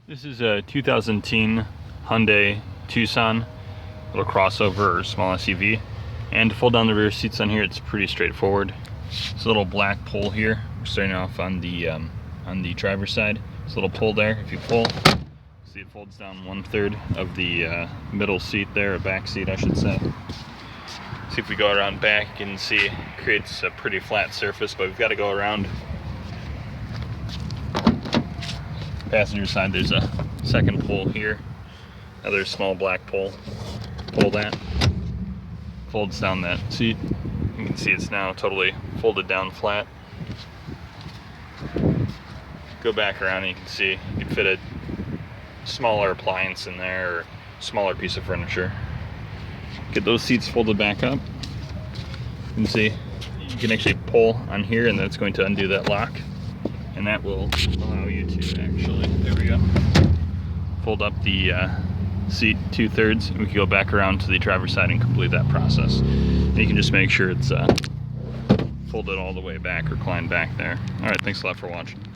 This is a 2010 Hyundai Tucson, little crossover or small SUV. And to fold down the rear seats on here, it's pretty straightforward. It's a little black pull here. We're starting off on the driver's side. It's a little pull there. If you pull, see it folds down 1/3 of the middle seat there, or back seat I should say. See if we go around back, you can see it creates a pretty flat surface, but we've got to go around. Passenger side, there's a second pull here, another small black pull. Pull that, folds down that seat. You can see it's now totally folded down flat. Go back around and you can see you can fit a smaller appliance in there or smaller piece of furniture. Get those seats folded back up. You can see you can actually pull on here and that's going to undo that lock. And that will allow you to actually, there we go, fold up the seat 2/3, and we can go back around to the driver's side and complete that process. And you can just make sure it's folded all the way back, reclined back there. All right, thanks a lot for watching.